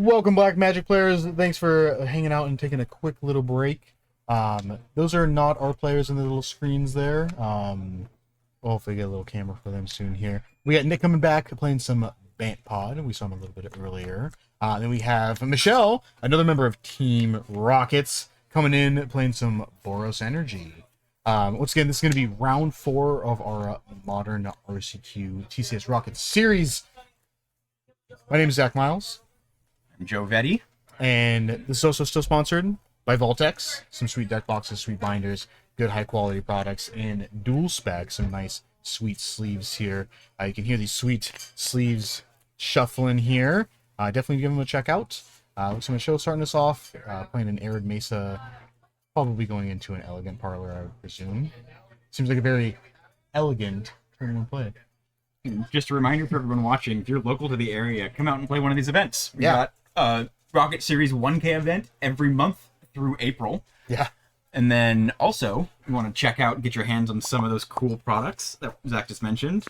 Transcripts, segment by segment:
Welcome back, Magic players. Thanks for hanging out and taking a quick little break. Those are not our players in the little screens there. We'll hopefully get a little camera for them soon here. We got Nick coming back playing some Bant Pod. We saw him a little bit earlier. Then we have Michelle, another member of Team Rockets, coming in playing some Boros Energy. Once again, this is going to be round 4 of our Modern RCQ TCS Rockets series. My name is Zack, Myles. I'm Joe Vetti. And this is also still sponsored by Voltex. Some sweet deck boxes, sweet binders, good high quality products, and dual specs. Some nice sweet sleeves here. You can hear these sweet sleeves shuffling here. Definitely give them a check out. Looks like Michelle starting us off, playing an Arid Mesa, probably going into an elegant parlor, I would presume. Seems like a very elegant turn one play. Just a reminder for everyone watching, if you're local to the area, come out and play one of these events. We got a Rocket Series 1K event every month through April. Yeah. And then also, you want to check out and get your hands on some of those cool products that Zach just mentioned.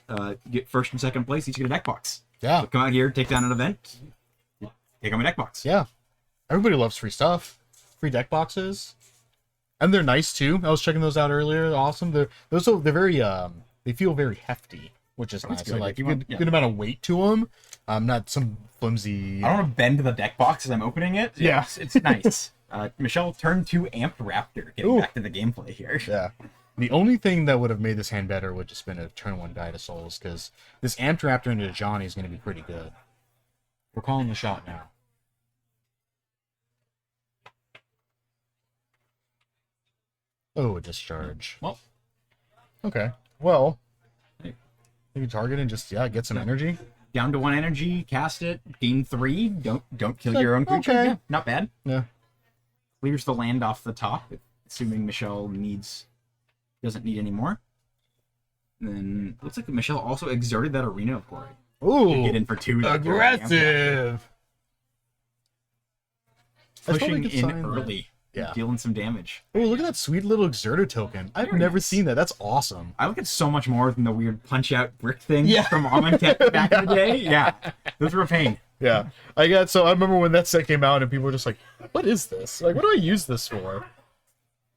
Get first and second place, each get a deck box. Yeah. So come out here, take down an event, take home a deck box. Yeah. Everybody loves free stuff. Free deck boxes. And they're nice too. I was checking those out earlier. They're awesome. They're very they feel very hefty, which is nice. Good. Like good amount of weight to them. Not some flimsy. I don't want to bend the deck box as I'm opening it. Yeah. It's nice. Michelle, turn 2 Amped Raptor. Getting back to the gameplay here. Yeah. The only thing that would have made this hand better would just been a turn 1 Die to Souls, because this Amped Raptor into Johnny is going to be pretty good. We're calling the shot now. Oh, a discharge. Well. Okay. Well, you can target and just get some energy. Down to 1 energy, cast it, gain 3. Don't kill your own creature. Okay. Yeah, not bad. Yeah. Clears the land off the top, assuming Michelle doesn't need any more. And then looks like Michelle also exerted that Arena of Glory. Ooh. To get in for 2. Aggressive. Pushing in early. Yeah. Dealing some damage. Oh, look at that sweet little Exerter token. I've never seen that. That's awesome. I look at so much more than the weird punch-out brick thing from Amonkhet back in the day. Yeah. Those were a pain. Yeah. I remember when that set came out and people were just like, what is this? Like, what do I use this for?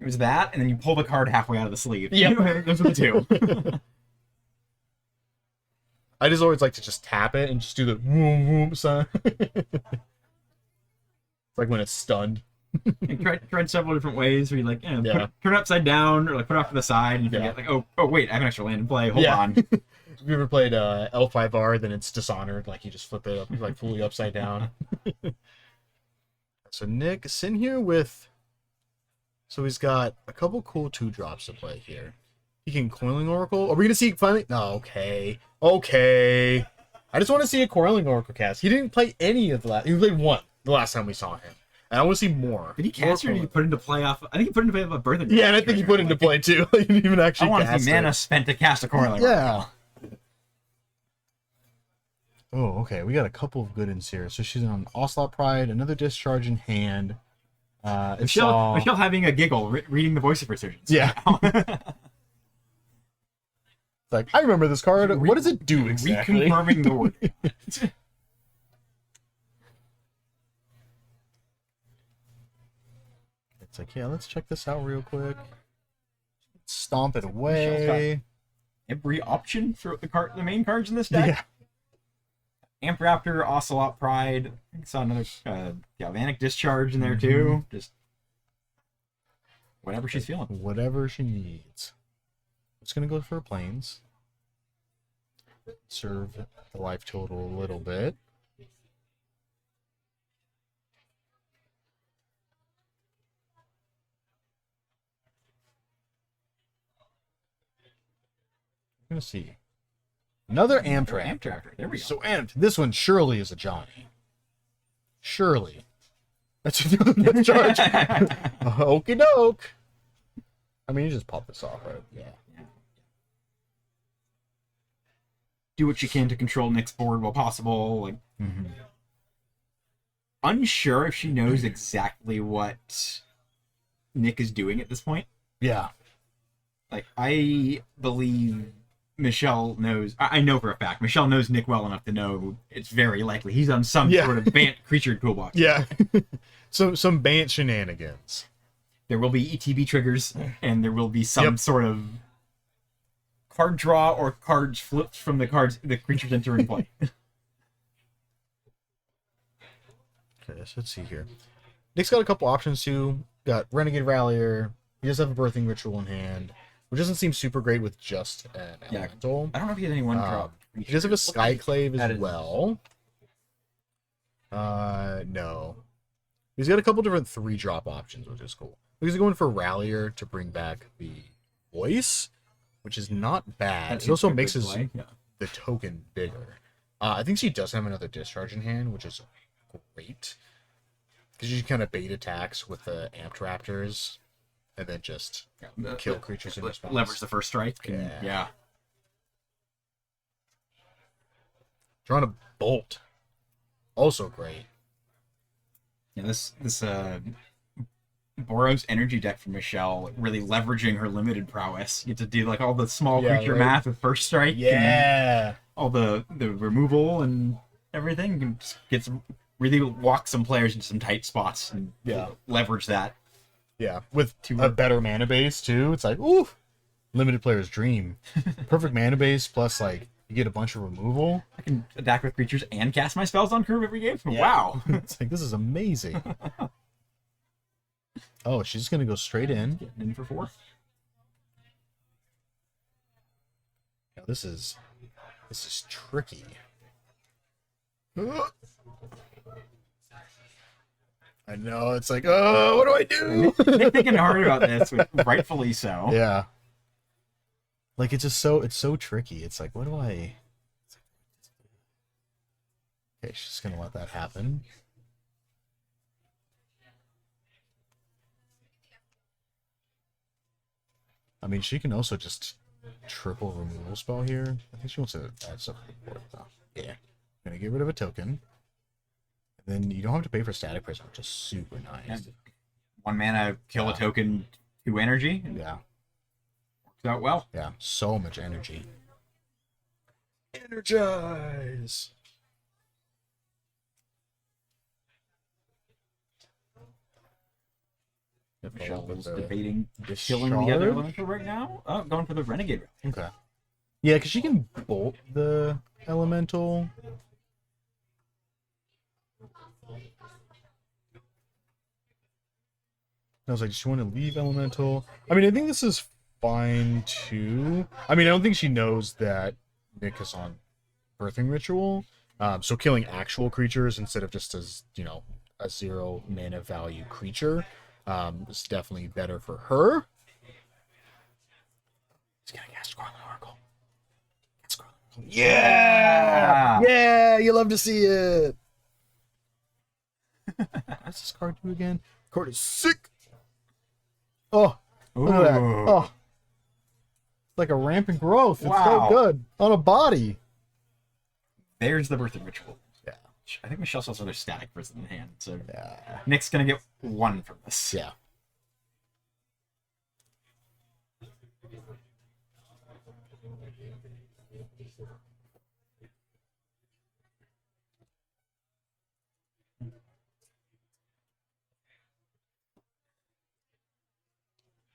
It was that, and then you pull the card halfway out of the sleeve. Yeah. Those are the 2. I just always like to just tap it and just do the whoom whoom sound. It's like when it's stunned. tried several different ways where you turn it upside down or put it off to the side and you forget oh wait, I have an extra land in play. Hold on. If you ever played L5R, then it's Dishonored, like you just flip it up like fully upside down. So Nick is in here with he's got a couple cool 2-drops to play here. He can Coiling Oracle. Are we gonna see finally? No, okay. I just want to see a Coiling Oracle cast. He didn't play any of the last. He played 1 the last time we saw him. And I want to see more. Did he cast or did he put into play off? I think he put into play off a Birth of Yeah, and I think he put into play too. He didn't even actually I want cast to see mana spent to cast a Coiling. Yeah. Oh, okay. We got a couple of good ins here. So she's on Ocelot Pride, another discharge in hand. Michelle having a giggle, reading the Voice of Resurgence. Yeah. Like, I remember this card. What does it do exactly? Reconfirming the word. It's like, let's check this out real quick. Stomp it away. Every option for the main cards in this deck. Yeah. Amp Raptor, Ocelot Pride. I saw another Galvanic Discharge in there too. Just whatever she's feeling. Whatever she needs. Just gonna go for planes. Serve the life total a little bit. I'm gonna see. Another Amped Raptor. There we go. So amped. This one surely is a Johnny. Surely. That's a charge. Okie doke. I mean, you just pop this off, right? Yeah. Do what you can to control Nick's board while possible. Unsure if she knows exactly what Nick is doing at this point. Yeah. I believe Michelle knows. I know for a fact Michelle knows Nick well enough to know it's very likely he's on some Yeah. sort of Bant creature toolbox. Yeah. Some Bant shenanigans. There will be ETB triggers, and there will be some sort of card draw or cards flipped from the creatures entering play. Okay, so let's see here. Nick's got a couple options too. Got Renegade Rallier. He does have a Birthing Ritual in hand, which doesn't seem super great with just an elemental. I don't know if he has any one drop. He does have a Skyclave as well. No. He's got a couple different 3-drop options, which is cool. He's going for Rallier to bring back the voice, which is not bad. It also makes the token bigger. I think she does have another discharge in hand, which is great. Because you kind of bait attacks with the Amped Raptors, and then just kill creatures in response. Leverage the first strike. Yeah. Drawing a Bolt. Also great. Yeah, this Boros energy deck for Michelle, really leveraging her limited prowess. You get to do like all the small creature math with first strike. Yeah. All the removal and everything. You can just get really walk some players into some tight spots and leverage that. Yeah, with a better mana base too. It's like, ooh, limited player's dream. Perfect mana base plus like you get a bunch of removal. I can attack with creatures and cast my spells on curve every game. Yeah. Wow. It's like, this is amazing. Oh, she's just gonna go straight in. Getting in for 4. Yeah, this is tricky. I know, it's like, oh, what do I do? Nick thinking hard about this, rightfully so. Yeah. Like it's so tricky. It's like, what do I? Okay, she's just gonna let that happen. I mean, she can also just triple removal spell here. I think she wants to add something to the board though. Yeah. Gonna get rid of a token. And then you don't have to pay for static prison, which is super nice. And 1 mana, kill a token, 2 energy. Yeah. Works out well. Yeah. So much energy. Energize! Michelle was debating killing the other elemental right now. Oh, going for the Renegade. Okay. Yeah, because she can bolt the elemental. I was like, does she want to leave elemental? I mean, I think this is fine too. I mean, I don't think she knows that Nick is on Birthing Ritual. So killing actual creatures instead of just as, a 0 mana value creature is definitely better for her. He's gonna cast Scarlet Oracle. Yeah! Yeah, you love to see it. What's this card do again? The card is sick. Oh, look at that. Oh, it's like a rampant growth. It's so good on a body. There's the Birthing Ritual. Yeah. I think Michelle still has another static prison in hand, so yeah. Nick's gonna get 1 from this. Yeah.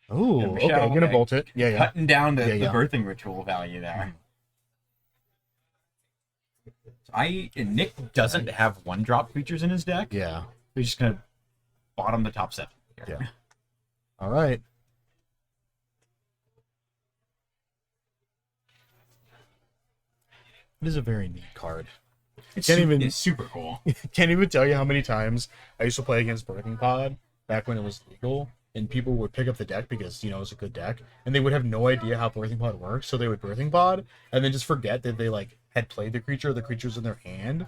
Oh, okay, I'm gonna bolt it. Yeah, yeah. Cutting down the Birthing Ritual value there. Nick doesn't have 1-drop creatures in his deck. Yeah. He's just gonna bottom the top 7 here. Yeah. All right. It is a very neat card. It's super cool. Can't even tell you how many times I used to play against Birthing Pod back when it was legal, and people would pick up the deck because, it was a good deck, and they would have no idea how Birthing Pod works, so they would Birthing Pod, and then just forget that they, had played the creature's in their hand.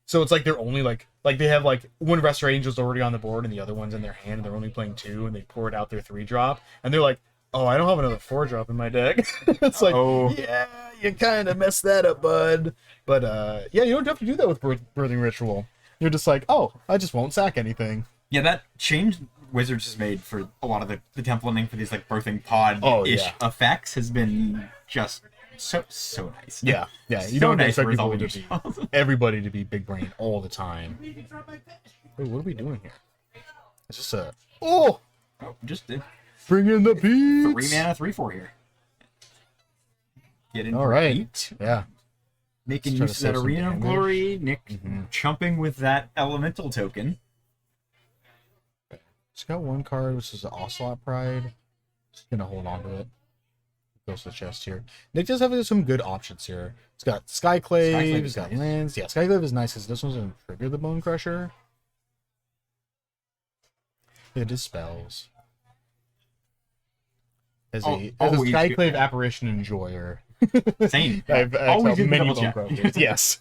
So it's like they're only, they have, one Rest Angel's already on the board, and the other one's in their hand, and they're only playing 2, and they poured out their 3-drop, and they're like, oh, I don't have another 4-drop in my deck. It's like, yeah, you kind of messed that up, bud. But, yeah, you don't have to do that with Birthing Ritual. You're just like, oh, I just won't sack anything. Yeah, that change Wizards has made for a lot of the templating for these, Birthing Pod-ish effects has been just So nice. Yeah, yeah. You So don't nice expect for his people elementary to be spells. everybody to be big brain all the time. Wait, what are we doing here? It's just a Oh, just did bring in the 3 beats. mana 3/4 here. Get in All for right. 8. Yeah. Making Let's use try of to that save some Arena of damage. Glory. Nick chumping with that elemental token. It's got one card, which is the Ocelot Pride. Just gonna hold on to it. Goes to the chest here. Nick does have some good options here. It's got Skyclave, Skyclave it's got is nice. lands. Yeah, Skyclave is nice because this one's gonna trigger the Bone Crusher. It is spells. As a always good. Skyclave Apparition Enjoyer. Same. I've Always held do the many double Bone check. Crushers. Yes.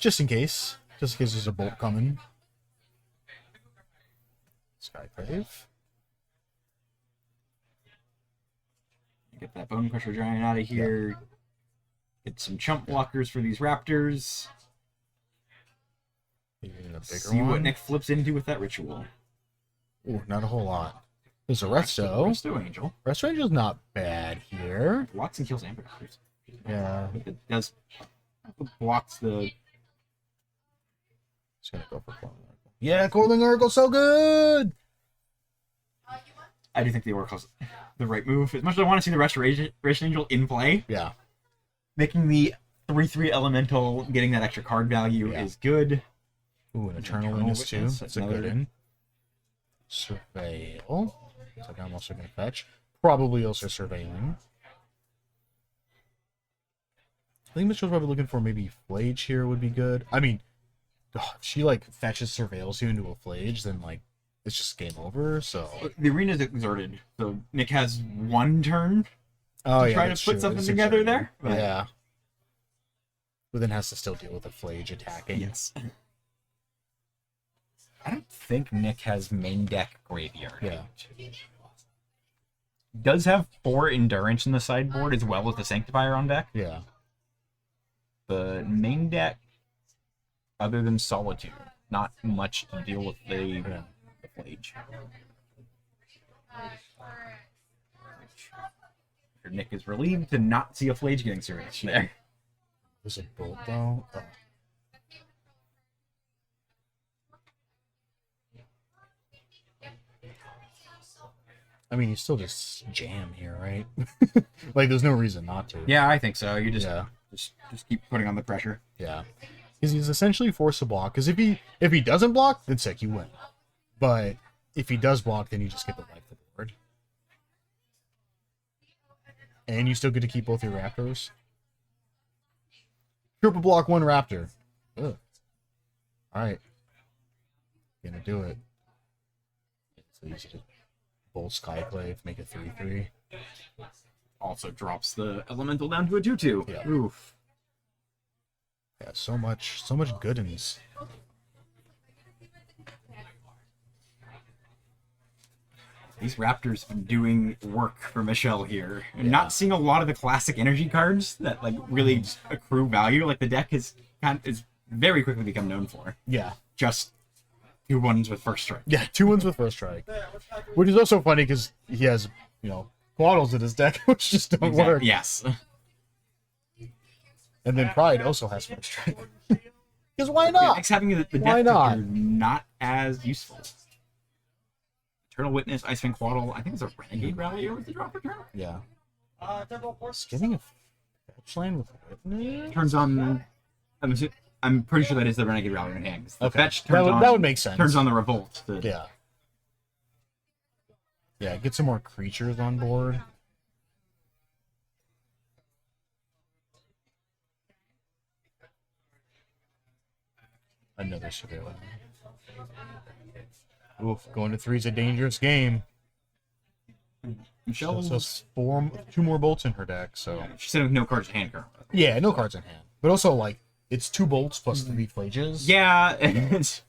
Just in case there's a bolt coming. Skyclave. Get that Bone Crusher Giant out of here. Get some chump blockers for these raptors. Even a bigger See one. what Nick flips into with that ritual. Ooh, not a whole lot. There's a Resto. Resto Angel. Resto Angel's not bad here. Blocks and kills Ambercrest. Yeah. It does blocks the. Just gonna go for Coiling Oracle. Yeah, Coiling Oracle's so good! I do think the Oracle's the right move. As much as I want to see the Restoration Angel in play, Yeah. making the 3/3 elemental, getting that extra card value is good. Ooh, an Eternal Witness too. That's a good one. Surveil. Looks like I'm also gonna fetch. Probably also surveilling. I think Mitchell's probably looking for maybe Flage here would be good. I mean, if she like fetches surveils you into a Flage, then like it's just game over. So The arena's exerted, so Nick has one turn oh to try to that's put true. something It's together exerted. there. But Yeah. But then has to still deal with the Flage attacking. yes. I don't think Nick has main deck graveyard. Yeah. Does have 4 endurance in the sideboard as well as the Sanctifier on deck. Yeah. But main deck, other than Solitude, not much to deal with the Flage. Nick is relieved to not see a Flage getting serious there. There's a bolt though. Oh. I mean, you still just jam here, right? Like, there's no reason not to. Yeah, I think so. You just Yeah. just keep putting on the pressure. Yeah. He's essentially forced to block. Because if he doesn't block, then sick, you win. But if he does block, then you just get the life the board. And you still get to keep both your raptors. Triple block one raptor. Ugh. Alright. Gonna do it. So easy to bolt Skyclave, make it 3/3. Also drops the elemental down to a 2/2. Yeah. Oof. Yeah, so much goodness. These Raptors have been doing work for Michelle here. And not seeing a lot of the classic energy cards that like really accrue value, like the deck is very quickly become known for. Yeah. Just 2/1s with first strike. Yeah, 2-1s with first strike. Which is also funny because he has, Quaddles in his deck, which just don't work. Yes. And then Pride also has first strike. Because why Yeah, not? Nick's having the Why deck not? not as useful. Eternal Witness, Icewind Quaddle, I think it's a Renegade Rallier with the drop return. Yeah. Getting a fetch line with Witness? Turns on. I'm pretty sure that is the Renegade Rallier in hand. 'Cause the fetch that turns would, on. that would make sense. Turns on the Revolt. Yeah. Yeah, get some more creatures on board. Another surveillance. Oof, going to 3's a dangerous game. Michelle, So it's 2 more bolts in her deck, so. she's sitting with no cards in hand currently. Yeah, no cards in hand. But also, like, it's 2 bolts plus 3 flages. Yeah, it's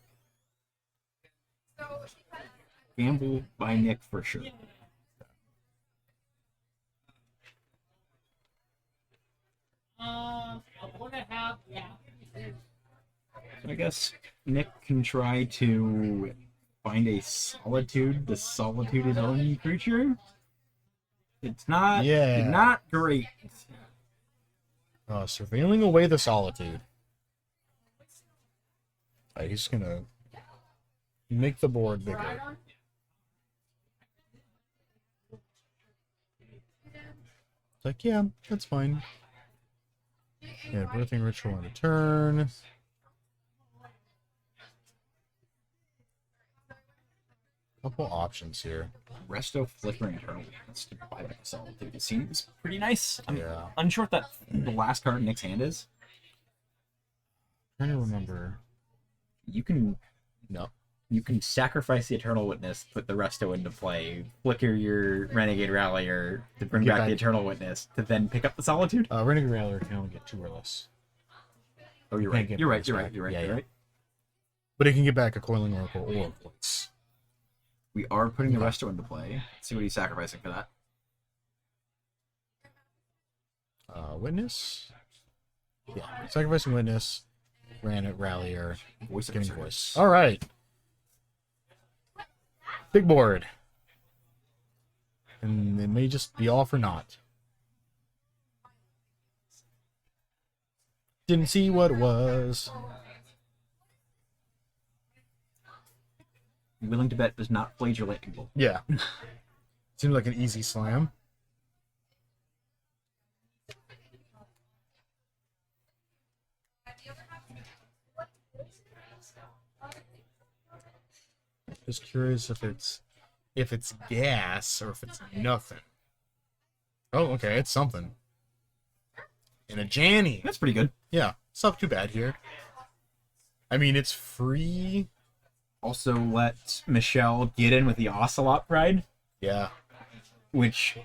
gamble by Nick for sure. So I guess Nick can try to find a Solitude. The Solitude his own creature. It's not. Yeah. Not great. Surveilling away the solitude. He's gonna make the board bigger. It's like, yeah, that's fine. Yeah, birthing ritual on a turn. Couple options here. Resto Flickering Eternal Witness to buy back a Solitude. It seems pretty nice. I'm Yeah. unsure what that the last card in Nick's hand is. Trying to remember. You can No. sacrifice the Eternal Witness, put the Resto into play, flicker your Renegade Rallier to bring back the Eternal Witness, to then pick up the Solitude. Renegade Railer can only get 2 or less. Oh, you're Can't right. get You're right. points You're back. right. You're right. Yeah, You're yeah. right. But it can get back a Coiling Oracle or points. We are putting the Resto into play. Let's see what he's sacrificing for that. Witness? Yeah. Sacrificing Witness. Ran it, Rallier. Voice of Getting Osiris. Voice. Alright. Big board. And it may just be off or not. Didn't see what it was. Willing to Bet does not play your Lightning Bolt. Yeah. Seemed like an easy slam. Just curious if it's gas or if it's nothing. Oh, okay, it's something. And a Janny. That's pretty good. Yeah, it's not too bad here. I mean, it's free. Also, let Michelle get in with the Ocelot Pride, Yeah. which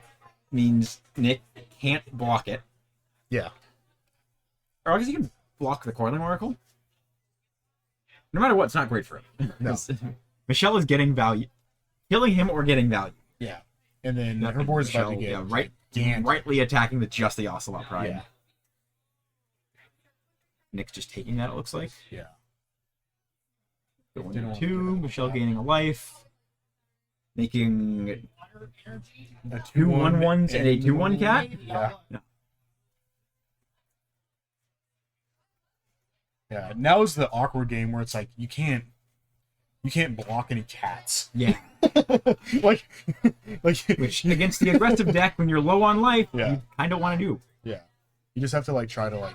means Nick can't block it. Yeah. Or I guess he can block the Coiling Oracle. No matter what, it's not great for him. No. Michelle is getting value. Killing him or getting value. Yeah. And then her board's about to get rightly attacking with just the Ocelot Pride. Yeah. Nick's just taking that, it looks like. Yeah. Going Didn't to want 2, to give that Michelle shot. gaining a life. Making A 2 1/1s and a 2/1 cat. Yeah. No. Yeah. Now is the awkward game where it's like you can't block any cats. Yeah. like Which against the aggressive deck, when you're low on life, Yeah. you kind of want to do. yeah. You just have to try to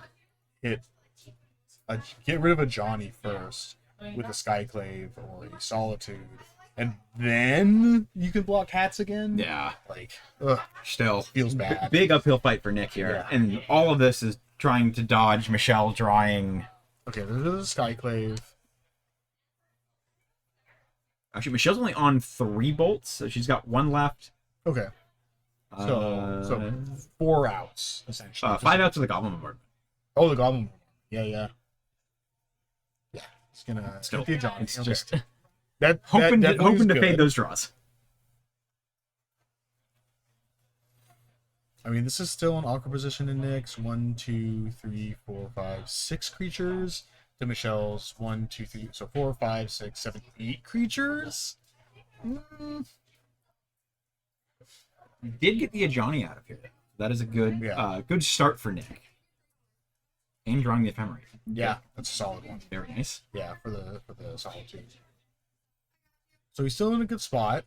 get rid of a Johnny first with a Skyclave or a Solitude, and then you can block cats again. Yeah. Ugh, Still. feels bad. Big uphill fight for Nick here. Yeah. And all of this is trying to dodge Michelle drawing. Okay, there's a Skyclave. Actually, Michelle's only on 3 bolts, so she's got 1 left. Okay, so 4 outs essentially. 5 outs of the Goblin board. Oh, the Goblin. Yeah. It's gonna Still, hit the Johnny. it's Okay. just that hoping definitely is to fade good. those draws. I mean, this is still an awkward position in Nick's. 1, 2, 3, 4, 5, 6 creatures. To Michelle's 1, 2, 3, so 4, 5, 6, 7, 8 creatures. Did get the Ajani out of here. That is a good good start for Nick. And drawing the Ephemerate. Yeah, that's a solid one. Very nice. Yeah, for the Solitude. So he's still in a good spot.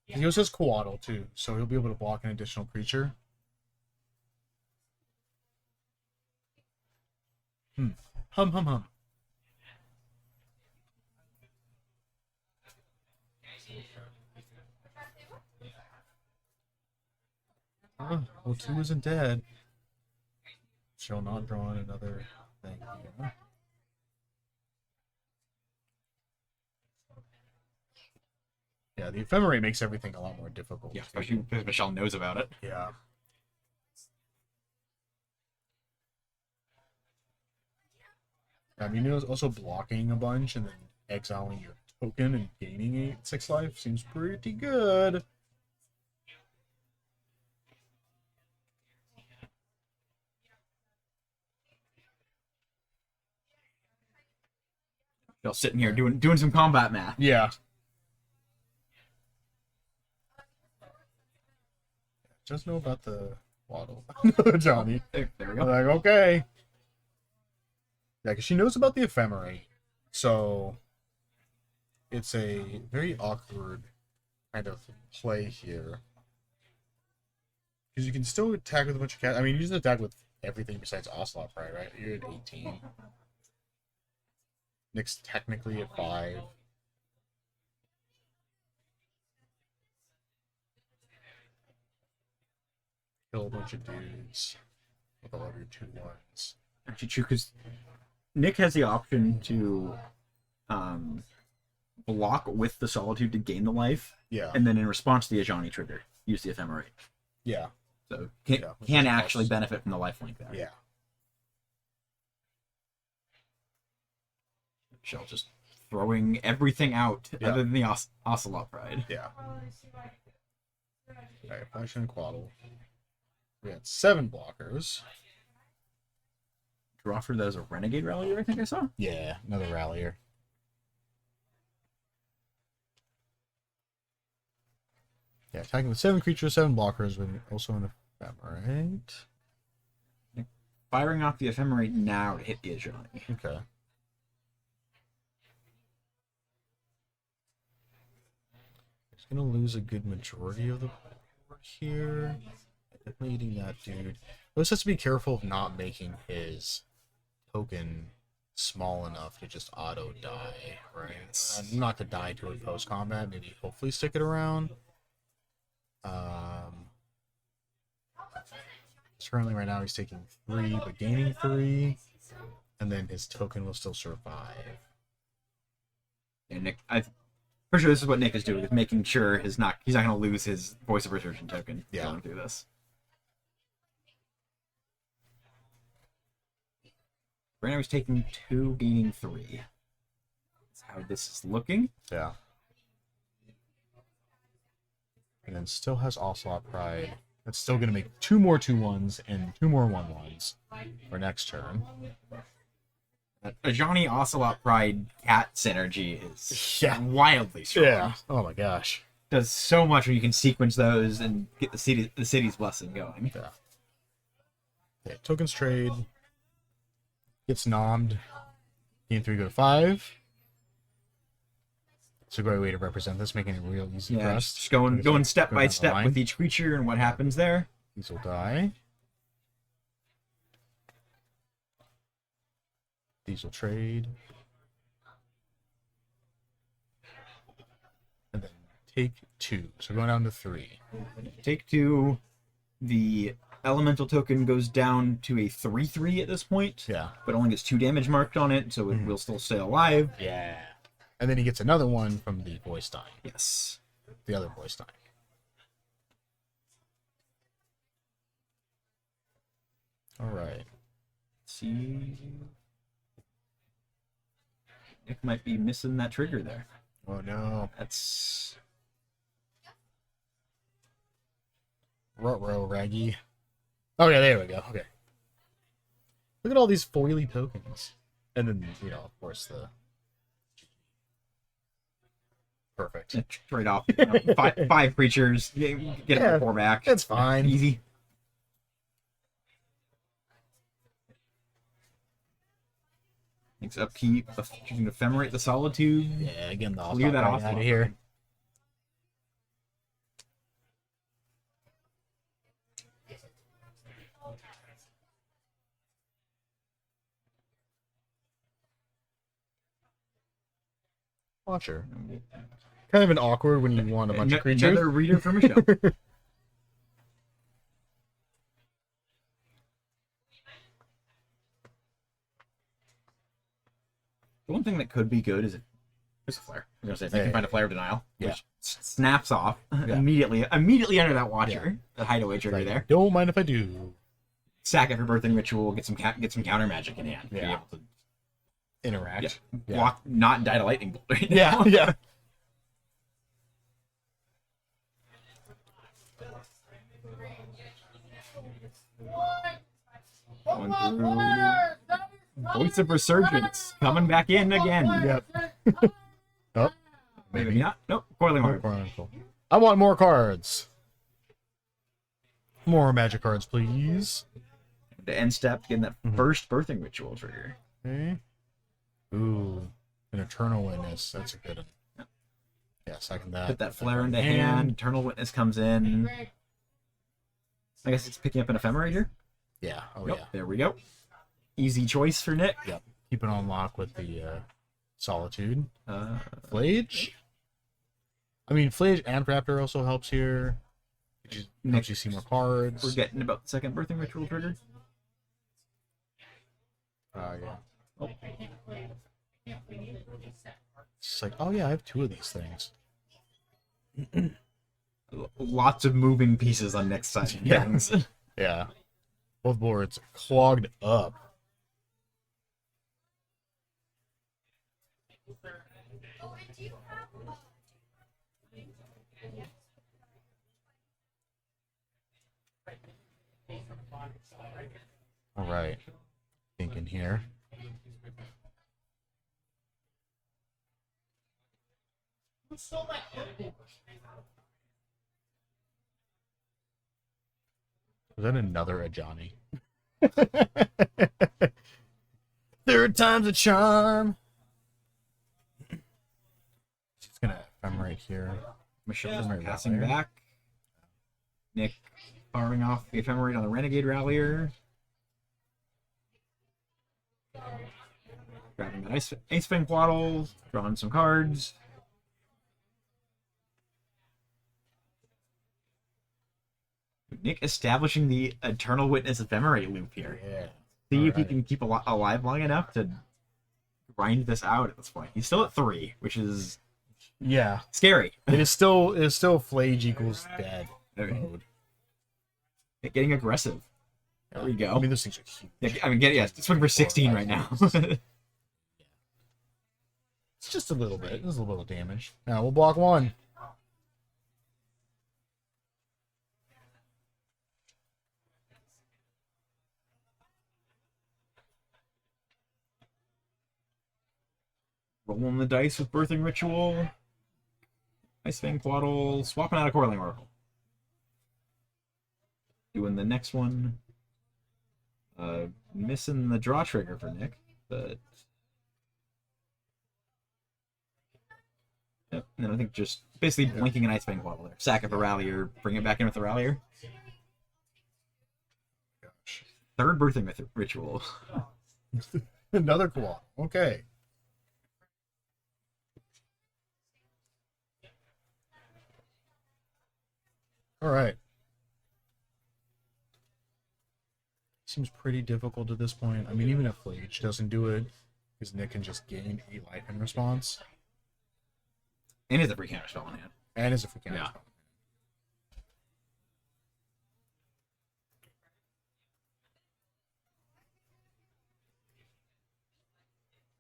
He also has Coatl too, so he'll be able to block an additional creature. Hum. Well, 2 isn't dead. Shall not draw on another thing. Yeah, the Ephemerate makes everything a lot more difficult. Yeah, especially because Michelle knows about it. Yeah. I mean, it was also blocking a bunch and then exiling your token and gaining 6 life seems pretty good. Michelle's sitting here doing some combat math. Yeah. Just know about the waddle. Johnny. There we I'm go. like, okay. Yeah, because she knows about the ephemerate. So it's a very awkward kind of play here. Because you can still attack with a bunch of cats. I mean, you just attack with everything besides Ocelot Pride, right? You're at 18. Nick's technically at 5. Kill a bunch of dudes with all of your 2/1s. Actually, true, because Nick has the option to block with the Solitude to gain the life, Yeah. and then in response to the Ajani trigger, use the Ephemerate. Yeah. So Yeah, which can is actually plus. benefit from the lifelink there. Yeah. Shell just throwing everything out Yeah. other than the Ocelot Pride. Yeah. Alright, Flash and Quaddle. We had 7 blockers. Draw for that as a Renegade Rallier, I think I saw. Yeah, another rallier. Yeah, attacking with 7 creatures, 7 blockers, with also an ephemerate. Firing off the Ephemerate now to hit the Ajani. Okay. He's gonna lose a good majority of the board here. Definitely eating that dude. Lewis has to be careful of not making his token small enough to just auto die, right? Yes. Not to die to a post combat. Maybe hopefully stick it around. Currently, right now, he's taking 3, but gaining 3, and then his token will still survive. And Nick, I'm pretty sure this is what Nick is doing, is making sure he's not going to lose his Voice of Resurgent token going through this. Right now he's taking 2, gaining 3. That's how this is looking. Yeah. And then still has Ocelot Pride. That's still going to make 2 more 2/1s and 2 more 1/1s for next turn. Ajani Ocelot Pride cat synergy is Yeah. wildly strong. Oh my gosh. Does so much when you can sequence those and get the city's blessing going. Yeah. Okay, tokens trade. Gets nommed. Game 3 go to 5. It's a great way to represent this, making it real easy for Yeah, us. just going step Go by down the step line. with each creature and what happens there. These will die. These will trade. And then take 2. So going down to 3. Take 2. The elemental token goes down to a 3/3 at this point. Yeah. But only gets 2 damage marked on it, so it will still stay alive. Yeah. And then he gets another one from the voice dying. Yes. The other voice dying. Alright. Let's see. Nick might be missing that trigger there. Oh no. That's Ruh-roh, Raggy. Oh yeah, there we go. Okay. Look at all these foily tokens. And then, of course, the... Perfect. trade off. Five creatures. Get Yeah, a 4 back. It's fine. Easy. Next upkeep, you can ephemerate the Solitude. Yeah, again, the Clear that Ocelot off out of here. Watcher. Kind of an awkward when you want a bunch of creatures. Another reader for Michelle. The one thing that could be good is there's a flare. I was gonna say if you can find a flare of denial, Yeah. which snaps off immediately under that Watcher, the hideaway trigger Like, there. don't mind if I do. Sack every birthing ritual, get some counter magic in hand. Yeah. Be able to Interact. block, not die to lightning bolt. Right Yeah, now. yeah. Going through Voice of Resurgence coming back in again. Yep. Oh, Maybe not. Nope. Coiling more Heart. Chronicle. I want more cards. More magic cards, please. The end step, getting that first birthing ritual trigger. Okay. Ooh, an Eternal Witness. That's a good one. Yeah, second that. Put that flare into hand. Eternal Witness comes in. I guess it's picking up an ephemerate here. Yeah. Oh, Yep, yeah. there we go. Easy choice for Nick. Yep. Keep it on lock with the Solitude. Uh, Flage? I mean, Flage and Raptor also helps here. It just helps you see more cards. Forgetting about the second birthing ritual trigger. Yeah. Oh. It's like, oh yeah, I have 2 of these things. Lots of moving pieces on Nick's side. Yeah. Yeah. Both boards clogged up. All right. Thinking here. Was that another Ajani? Third time's a charm. She's gonna ephemerate here. Michelle's Ephemerate passing Rallier. back. Nick firing off the ephemerate on the Renegade Rallier. Grabbing the Ice Fang Quaddle, drawing some cards. Nick establishing the Eternal Witness ephemerate loop here. Yeah. See if he Alright. can keep alive long enough to grind this out at this point. He's still at 3, which is Yeah. scary. It is still Flage equals dead. Nick getting aggressive. There we go. I mean, those things are huge. Yeah, swing for 16 right now. It's just a little bit. There's a little bit of damage. Now we'll block 1. Rolling the dice with Birthing Ritual. Ice Fang Quaddle, swapping out a Coiling Oracle. Doing the next one. Missing the draw trigger for Nick, but... Yep, and then I think just basically blinking an Ice Fang Quaddle there. Sack up a Rallier, bring it back in with the Rallier. Third Birthing Ritual. Another claw. Okay. All right. Seems pretty difficult at this point. I mean, even if Flage doesn't do it, because Nick can just gain a life in response. And it's a free counter spell in hand. And is a freaking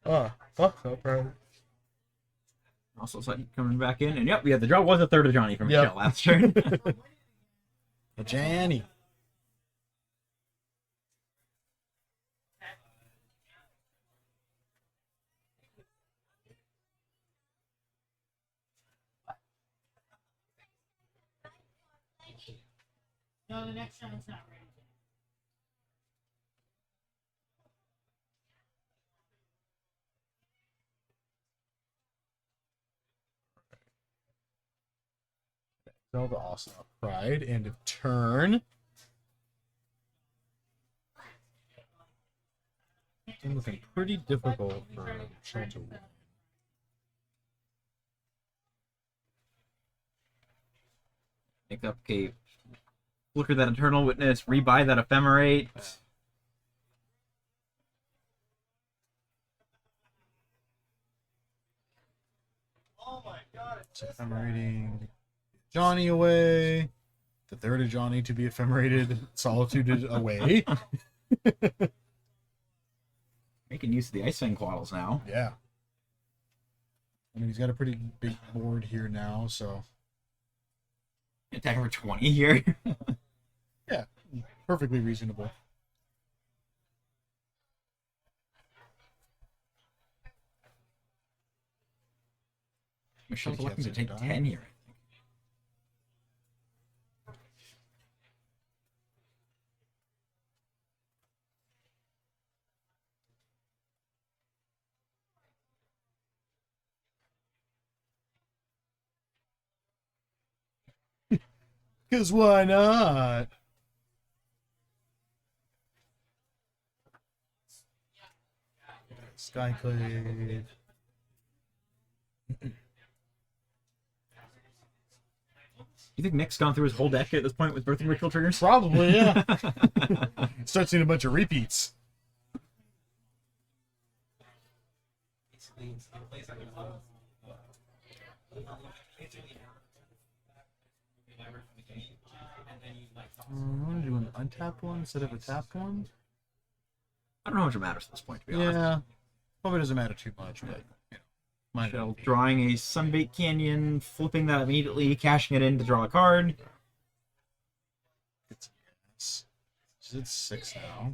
Yeah. Fuck up, right? Also, Sutton coming back in, and yep, yeah, the draw was a third of Johnny from Yep. Michelle last turn. Janny. No, the next round's not ready. Zelda also Pride, end of turn. It's looking pretty difficult for Michelle to win. Pick up Cape. Flicker that Eternal Witness, rebuy that Ephemerate. So ephemerating Johnny away. The third of Johnny to be ephemerated, solitude away. Making use of the Ice Fang Quaddles now. Yeah. I mean, he's got a pretty big board here now, so Attacking for 20 here. yeah, perfectly reasonable. Michelle's Think he looking to has take to 10 die? here. Because why not? Skyclave. You think Nick's gone through his whole deck at this point with birthing ritual triggers? Probably, yeah. Start seeing a bunch of repeats. I'm gonna do an untapped one instead of a tapped one. I don't know how much it matters at this point, to be honest. Yeah, probably doesn't matter too much, but you know, mine. Shell drawing a Sunbait Canyon, flipping that immediately, cashing it in to draw a card. It's 6 now.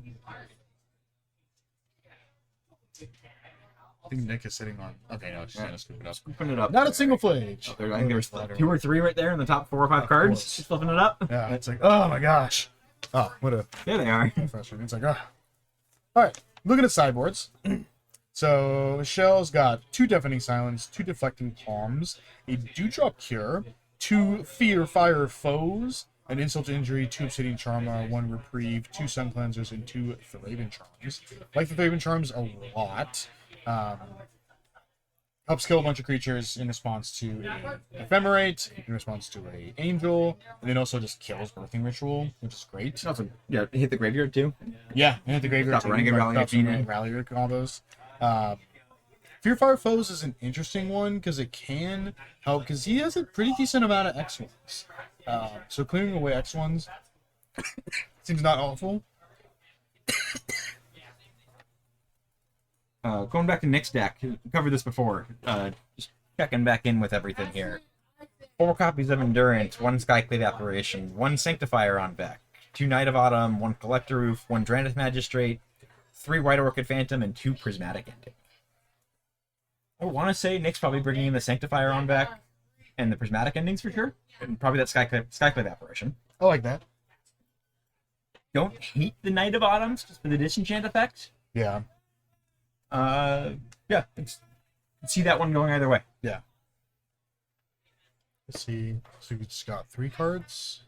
I think Nick is sitting on. Okay, no, she's gonna scoop it up. Scooping it up. Not a single flage. I think there's 2 or 3 right there in the top 4 or 5 cards. course. Just flipping it up. Yeah, it's like, oh my gosh. Oh, what a There they are. frustrating. It's like, ah. All right, looking at sideboards. So Michelle's got 2 Deafening Silence, 2 Deflecting Palms, a Dewdrop Cure, 2 Fear Fire Foes, an Insult to Injury, 2 Obsidian Charma, 1 Reprieve, 2 Sun Cleansers, and 2 Thraben Charms. Like the Thraben Charms a lot. Helps kill a bunch of creatures in response to a Ephemerate, in response to a Angel, and then also just kills Birthing Ritual, which is great. Also, yeah, hit the graveyard too. Yeah, and at the graveyard. Stop running and rallying Stop Athena. rally combos. Fear Fire Foes is an interesting one because it can help because he has a pretty decent amount of X1s. So clearing away X1s seems not awful. Going back to Nick's deck, we covered this before. Just checking back in with everything here. 4 copies of Endurance, 1 Skyclave Apparition, 1 Sanctifier on deck, 2 Knight of Autumn, 1 Collector Roof, 1 Drannith Magistrate, 3 White Orchid Phantom, and 2 Prismatic Ending. I want to say Nick's probably bringing in the Sanctifier on back and the Prismatic Endings for sure, and probably that Skyclave Apparition. I like that. Don't hate the Knight of Autumns just for the disenchant effect. Yeah. Yeah, see that one going either way. Yeah. Let's see. So we just got 3 cards.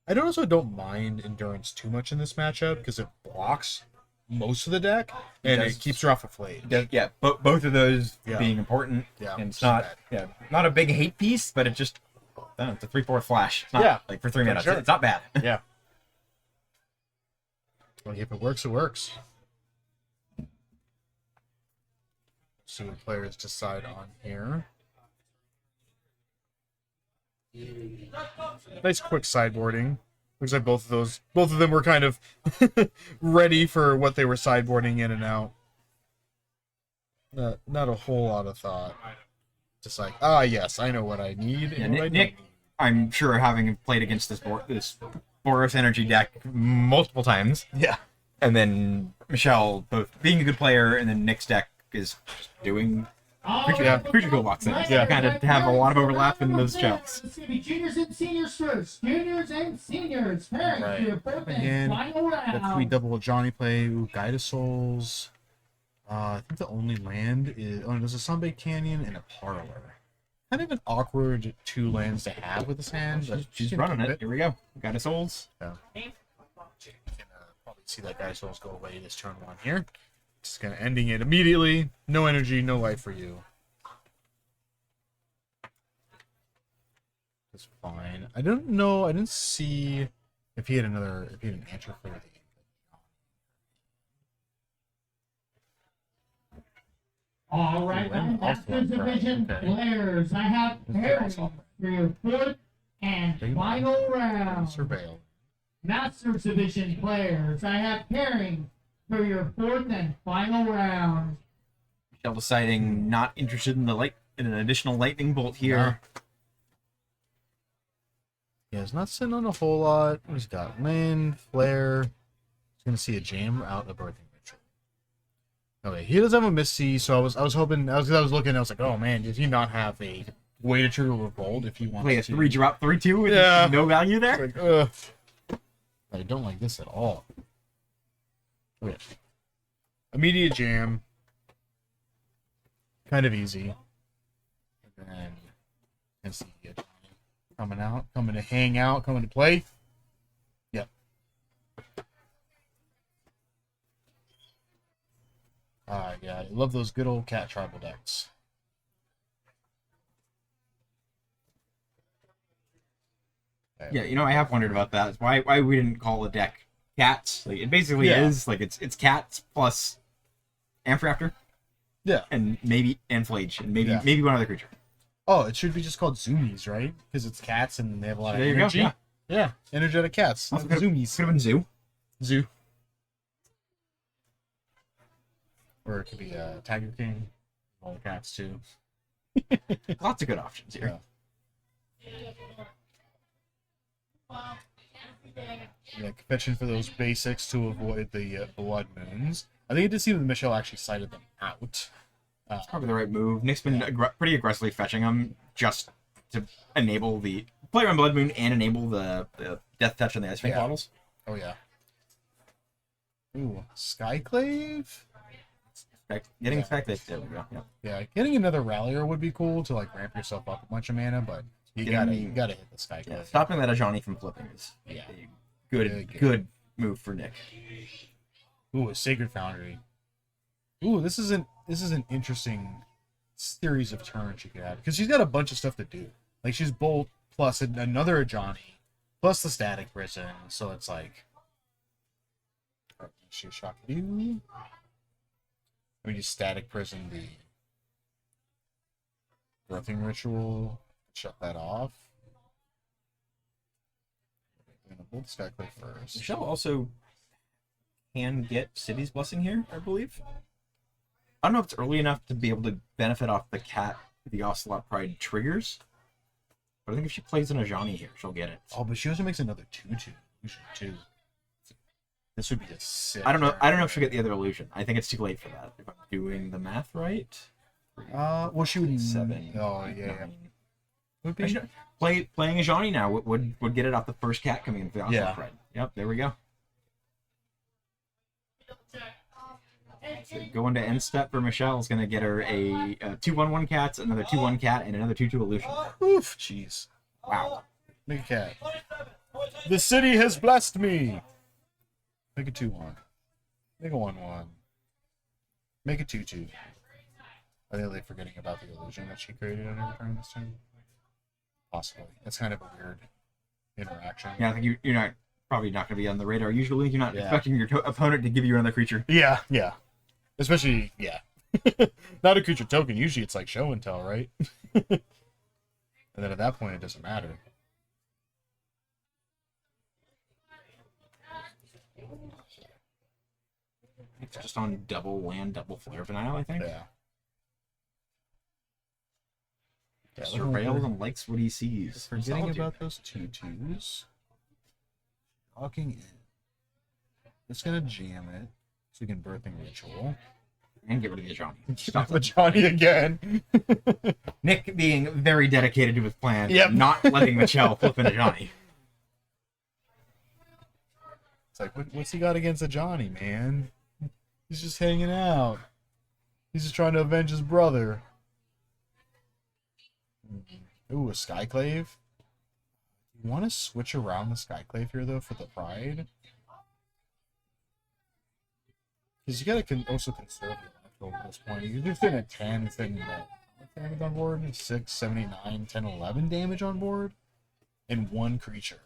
I don't mind Endurance too much in this matchup because it blocks most of the deck and does. it keeps her off a flame. Yeah, both of those Yeah. being important. Yeah, and it's it's not bad. not a big hate piece, but it just it's a 3/4 flash. It's not, Yeah, like for 3 for minutes, sure. it's not bad. Yeah. Like if it works, it works. See what players decide on here. Nice quick sideboarding. Looks like both of them were kind of ready for what they were sideboarding in and out. Not a whole lot of thought. Just like, yes, I know what I need. Yeah, And what I don't Nick, need. I'm sure having played against this Boros energy deck multiple times, Yeah. and then Michelle both being a good player, and then Nick's deck is just doing creature toolbox things. Yeah. Kind of have a lot of overlap in those shells. It's going to be juniors and seniors first. Juniors and seniors. Pairing Right. to your fourth and Again, final That round. 3 double Johnny play. Ooh, Guide of Souls. I think the only land is there's a Sunbait Canyon and a Parlor. Kind of an awkward 2 lands to have with this hand. But She's gonna running keep it. Here we go. Got a souls. Yeah. You can probably see that Guide of Souls go away this turn 1 here. Just kind of ending it immediately. No energy, no life for you. That's fine. I don't know. I didn't see if he had an answer for the. All right, Ooh, Masters also on Division okay. players. I have This is pairing also- for your fourth and Big final round. Surveil. Masters Division players. I have pairing for your fourth and final round. Michelle deciding not interested in in an additional lightning bolt here. Yeah, he's not sitting on a whole lot. He's got land, flare. He's gonna see a jam out of birthing ritual. Okay, he does have a Misty, so I was hoping I was looking, I was like, oh man, does he not have a way to trigger revolt if he wants Play a to 3 drop 3/2 with Yeah. no value there. Like, ugh. I don't like this at all. Okay. Immediate jam. Kind of easy. And see coming out, coming to hang out, coming to play. Yep. Yeah, I love those good old cat tribal decks. Yeah, you know, I have wondered about that. Why we didn't call the deck cats. Like, it basically Yeah. is. Like, it's cats plus Amphraptor Yeah. and Flage and Yeah. maybe one other creature. Oh, it should be just called Zoomies, right? Because it's cats and they have a lot of There you go, energy. yeah. Yeah, energetic cats. Also Zoomies. Could have been Zoo. Zoo. Or it could be Tiger King. All the cats too. Lots of good options here. Yeah, fetching for those basics to avoid the blood moons. I think it did seem that Michelle actually cited them out. Probably the right move. Nick's been pretty aggressively fetching them just to enable the player on Blood Moon and enable the Death Touch on the Ice Fang models. Oh yeah. Ooh, Skyclave? Getting effective. There we go. Yeah. Yeah, getting another Rallier would be cool to like ramp yourself up a bunch of mana, but you gotta hit the Skyclave. Yeah, stopping that Ajani from flipping is a good move for Nick. Ooh, a Sacred Foundry. Ooh, this is an interesting series of turns she could have because she's got a bunch of stuff to do. Like she's Bolt plus another Ajani plus the Static Prison, so it's like she's shock you. I mean, you Static Prison the Birthing Ritual, shut that off. I'm gonna bolt Skyclave first. Michelle also can get City's Blessing here, I believe. I don't know if it's early enough to be able to benefit off the Ocelot Pride triggers. But I think if she plays an Ajani here, she'll get it. Oh, but she also makes another 2/2. Too. This would be a sick. I don't know if she'll get the other illusion. I think it's too late for that. If I'm doing the math right. Well, she would 7. Oh yeah. 9. Would be. Playing Ajani now would get it off the first cat coming in for the Ocelot Pride. Yep, there we go. So going to end step for Michelle is going to get her a 2/1/1 cats, another 2/1 cat, and another 2/2 illusion. Oof, jeez. Wow. Make a cat. The city has blessed me. Make a 2/1. Make a 1/1. Make a 2/2. Are they like forgetting about the illusion that she created on her turn this turn? Possibly. That's kind of a weird interaction. Yeah, I think you're probably not going to be on the radar. Usually, you're not Yeah. expecting your opponent to give you another creature. Yeah. Especially, yeah. Not a creature token. Usually it's like show and tell, right? And then at that point, it doesn't matter. It's just on double land, double flare vinyl, I think. Yeah. Surveils and likes what he sees. Forgetting Solitude. about those 2/2s. Walking in. It's gonna jam it. So we can Birthing Ritual. And get rid of the Ajani. Stop the Johnny again. Nick being very dedicated to his plan. Yep. Not letting Michelle flip into Ajani. It's like, what's he got against a Johnny, man? He's just hanging out. He's just trying to avenge his brother. Ooh, a Skyclave. You want to switch around the Skyclave here, though, for the Pride? Because you gotta also conserve your life goal at this point. You're just sitting at 10, sitting at what damage on board? 6, 7, 8, 9, 10, 11 damage on board? And one creature.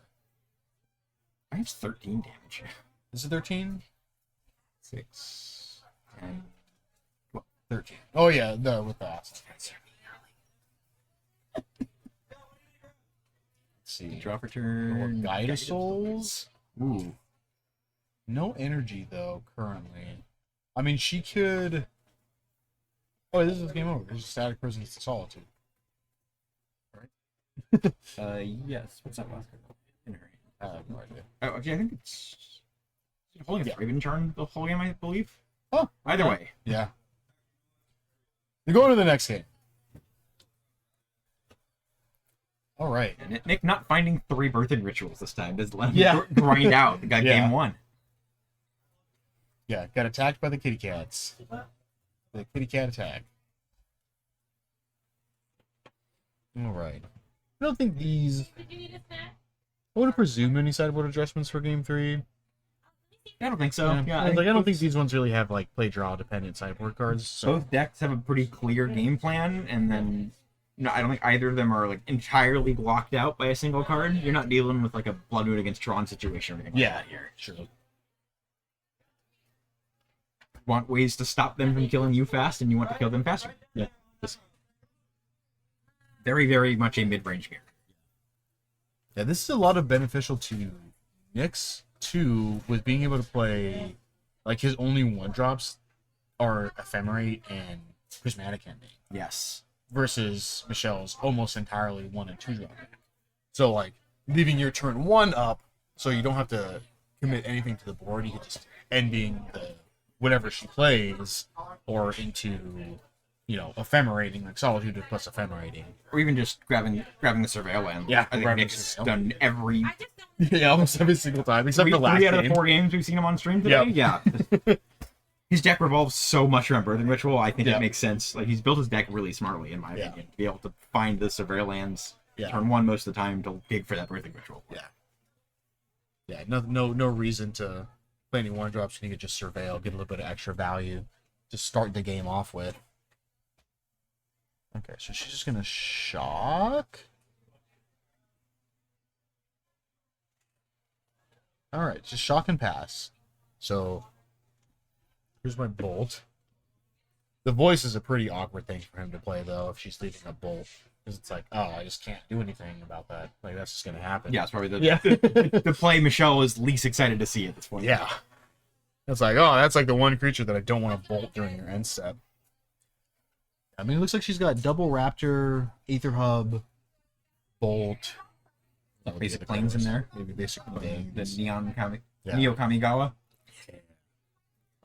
I have 13 damage. Is it 13? 6, 10. 13. Oh, yeah, with the Let's see. Draw for turn. Guide of Souls. Ooh. No energy, though, currently. I mean, she could... Oh, this is game over. There's Static Prison to Solitude. Right? Yes. What's that last card? I have no idea. Oh, okay, I think it's holding a Thraben Charm the whole game, I believe. Oh, Either way. yeah. You're going to the next game. All right. And Nick not finding 3 birthing rituals this time. Just let him Yeah. grind out. Got Yeah. game 1. Yeah, got attacked by the kitty cats. The kitty cat attack. All right. I don't think these. I would presume any sideboard adjustments for game 3. I don't think so. Yeah, I don't think these ones really have like play draw dependent sideboard cards. So. Both decks have a pretty clear game plan, and then no, I don't think either of them are like entirely blocked out by a single card. You're not dealing with like a Bloodwood against Tron situation or anything like that here. Sure. Want ways to stop them from killing you fast, and you want to kill them faster. Yeah. Very, very much a mid-range mirror. Yeah, this is a lot of beneficial to Nyx too, with being able to play like his only 1-drops are Ephemerate and Prismatic Ending. Yes. Versus Michelle's almost entirely 1 and 2-drop. So like leaving your turn 1 up so you don't have to commit anything to the board, you can just ending the whatever she plays or into, you know, ephemerating, like Solitude plus ephemerating. Or even just grabbing the Surveil land. Yeah, I think grabbing Nick's the Surveil. done every Yeah, almost every single time, except for last 3 out of game. the 4 games we've seen him on stream today. Yep. Yeah. His deck revolves so much around Birthing Ritual, I think Yep. it makes sense. Like, he's built his deck really smartly, in my Yeah. opinion, to be able to find the Surveil lands, Yeah. turn 1 most of the time to dig for that Birthing Ritual. Yeah. Yeah, no reason to play any 1-drops. You can just Surveil, get a little bit of extra value to start the game off with. Okay, so she's just gonna shock. Alright, just shock and pass. So here's my bolt. The voice is a pretty awkward thing for him to play though, if she's leaving a bolt. Because it's like, oh, I just can't do anything about that. Like that's just gonna happen. Yeah, it's probably the, Yeah. the play Michelle is least excited to see at this point. Yeah. It's like, oh, that's like the one creature that I don't want to bolt during your end step. I mean, it looks like she's got double Raptor, Aether Hub, Bolt. Basic planes in there. Maybe basic The planes. Neon Kami, Yeah. Neo Kamigawa.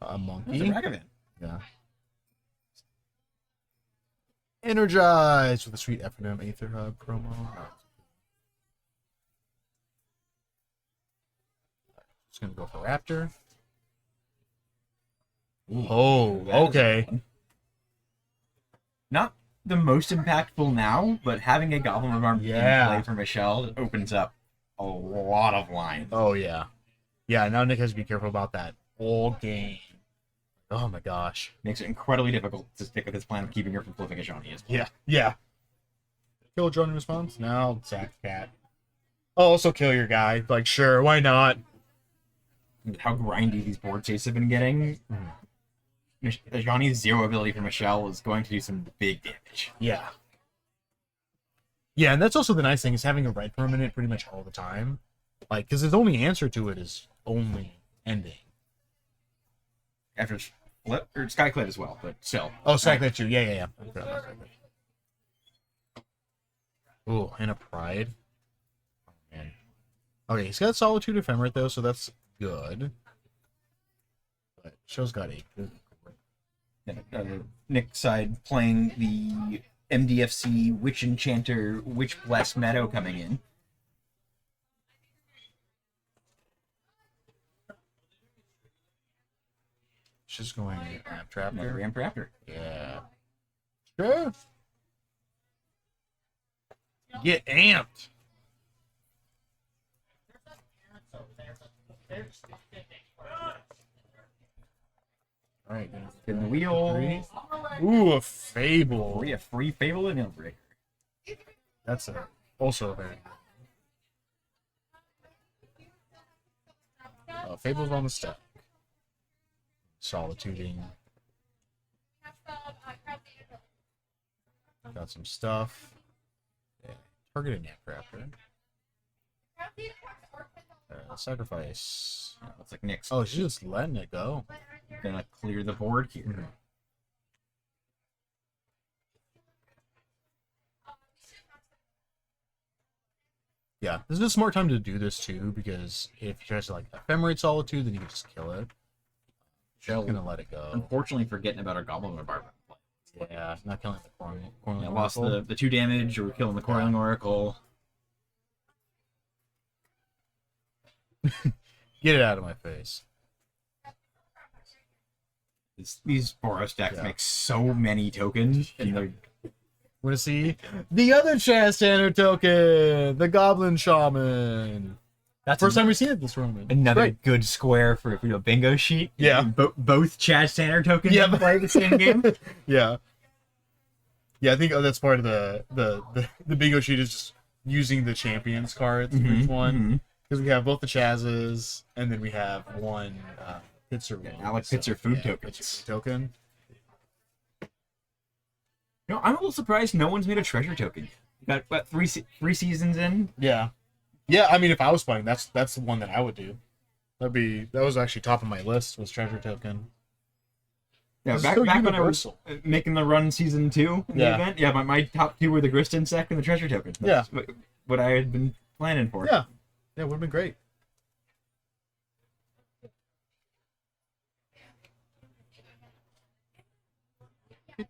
A That's monkey. a Ragavan. Yeah. Energize with a sweet F&M Aether Hub promo. Just gonna go for Raptor. Oh, That is a okay. good one. Not the most impactful now, but having a Goblin of Arm Yeah. in play for Michelle opens up a lot of lines. Oh yeah, yeah. Now Nick has to be careful about that all game. Oh my gosh. Makes it incredibly difficult to stick with his plan of keeping her from flipping a Johnny as well. Yeah. Kill John in response. Now Zack Cat. Oh, also kill your guy. Like sure, why not? How grindy these board chases have been getting. Johnny's 0 ability for Michelle is going to do some big damage. Yeah. Yeah, and that's also the nice thing is having a red permanent pretty much all the time. Like, because his only answer to it is only ending. After flip or Skyclad as well, but still. Oh, Cyclade too. Yeah. I forgot about Cyclade. Ooh, and a Pride. Oh, man. Okay, he's got Solitude Ephemerate though, so that's good. But Show's got a good. Nick side playing the MDFC Witch Enchanter Witch Bless Meadow coming in. She's going Ramp Traptor. Another Ramp Raptor. Yeah. Sure. Get amped. All right. Spin the wheel. Three. Ooh, a Fable. A free Fable and Nailbreaker. That's also a very good. Fable's on the step. Solituding. Got some stuff. Yeah. Targeted Nap Raptor. Sacrifice. Looks like Nick's Oh, she's just letting it go. gonna clear the board here. Mhm. Yeah, this is a smart time to do this too, because if you tries to like ephemerate Solitude, then you can just kill it. She's gonna let it go. Unfortunately, forgetting about our Goblin Bombardment. Yeah, not killing the Coiling Yeah, lost Oracle. the 2 damage, or killing the Coiling Oracle. Get it out of my face. These Boros decks Yeah. make so many tokens, and they're We're gonna see the other Chaz Tanner token, the Goblin Shaman. That's First time we've seen it this tournament. another Great. good square for a bingo sheet. Yeah. Both Chaz Tanner tokens Yeah. play the same game. Yeah. Yeah, I think that's part of the bingo sheet is just using the champions cards for each one. Because we have both the Chazes, and then we have one Pitzer one. Alec Pitzer food tokens. Pitzer food token. You know, I'm a little surprised no one's made a treasure token. You got what, three seasons in? Yeah. Yeah, I mean, if I was playing, that's the one that I would do. That was actually top of my list, was treasure token. Yeah, This is back so when I was universal. making the run season 2 in the event, my top 2 were the Gristin Sec and the treasure token. That's what I had been planning for. Yeah. Yeah, it would have been great.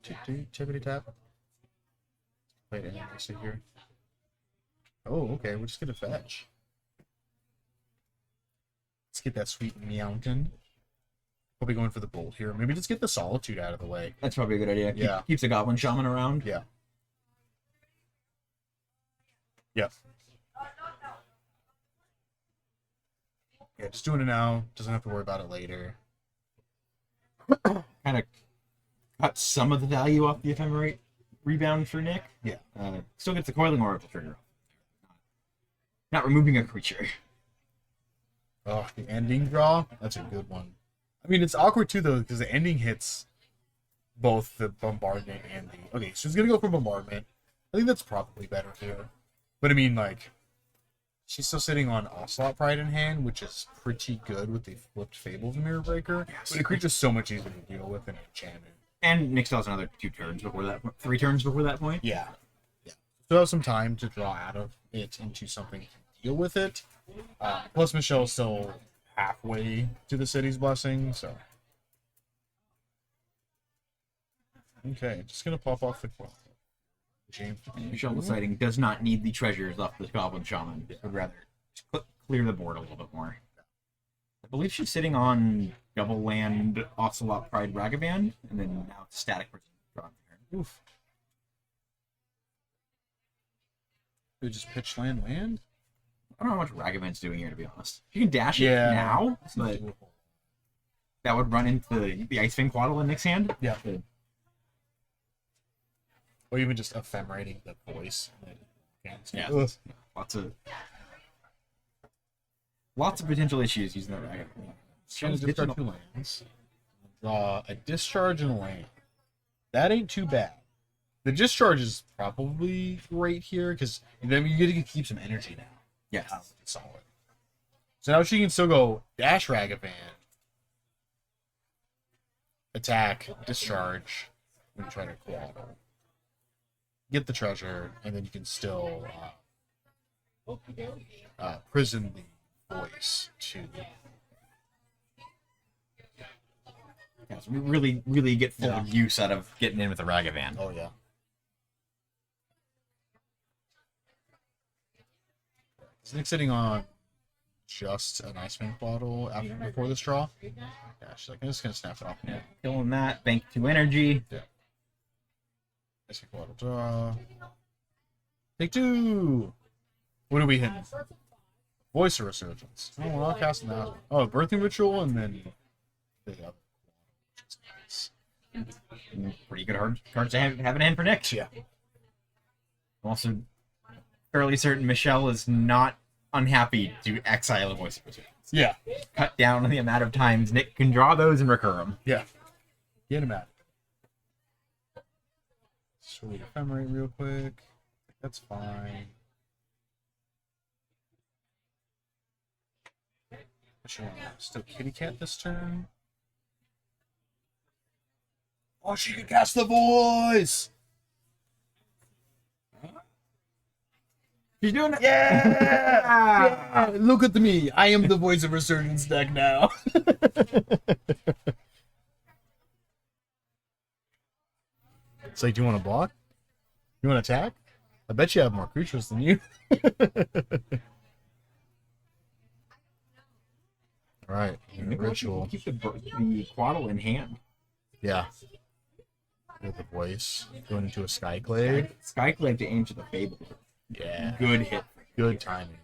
Tippity tap. Wait, I see here. Oh, okay, we're just gonna fetch. Let's get that sweet Meowton. Probably going for the bolt here. Maybe just get the Solitude out of the way. That's probably a good idea. Yeah. Keeps the Goblin Shaman around. Yeah. Yep. Yeah, just doing it now. Doesn't have to worry about it later. Kind of cut some of the value off the ephemerate rebound for Nick. Yeah. Still gets the Coiling Oracle trigger. Not removing a creature. Oh, the ending draw? That's a good one. I mean, it's awkward too, though, because the ending hits both the bombardment and the... Okay, so he's going to go for bombardment. I think that's probably better here. But I mean, like, she's still sitting on Ocelot Pride in hand, which is pretty good with the flipped Fable of the Mirror Breaker. Yes. But a creature's so much easier to deal with than an enchantment. And Nick still has another 2 turns before that, 3 turns before that point. Yeah. Yeah. Still have some time to draw out of it into something to deal with it. Plus, Michelle's still halfway to the City's Blessing, so. Okay, just gonna pop off the James. Michelle deciding does not need the treasures off the Goblin Shaman. Would rather just clear the board a little bit more. I believe she's sitting on double land Ocelot Pride Ragaband, and then now it's static person drawing here. Oof. We just pitch land? I don't know how much Ragaband's doing here, to be honest. You can dash it Yeah. now, but that would run into the Ice Fang Quaddle in Nick's hand. Yeah. Or even just ephemerating the voice. Yeah. Ugh. Lots of potential issues using that Ragaband. Trying to discard 2 lands. Draw a discharge and a land. That ain't too bad. The discharge is probably great here because then you get to keep some energy now. Yes. It's solid. So now she can still go dash Ragaband, attack, discharge, and try to quaddle. Get the treasure, and then you can still prison the voice to. Yeah, so we really get full use out of getting in with the Ragaband. Oh yeah. Is Nick sitting on just an Ice Fang bottle before this draw? Yeah, she's like, I'm just gonna snap it off. Yeah, killing that, bank 2 energy. Ice Fang bottle draw. Take 2. What are we hitting? Voice of Resurgence. Oh, we're not casting that one. Oh, Birthing Ritual and then the other. Pretty good cards to have in hand for Nick. Yeah. I'm also fairly certain Michelle is not unhappy to exile a Voice of Resurgence. Yeah. Cut down on the amount of times Nick can draw those and recur them. Yeah. Get him out. Sweet ephemerate real quick. That's fine. Still kitty cat this turn. Oh, she can cast the voice! She's doing it! Yeah! Yeah! Look at me! I am the voice of Resurgence deck now. It's like, do you want to block? You want to attack? I bet you have more creatures than you. Alright, Nick ritual. keep the Quaddle in hand. Yeah. with the voice going into a Skyclave. Skyclave to aim to the Fable. Yeah, Good hit. good timing.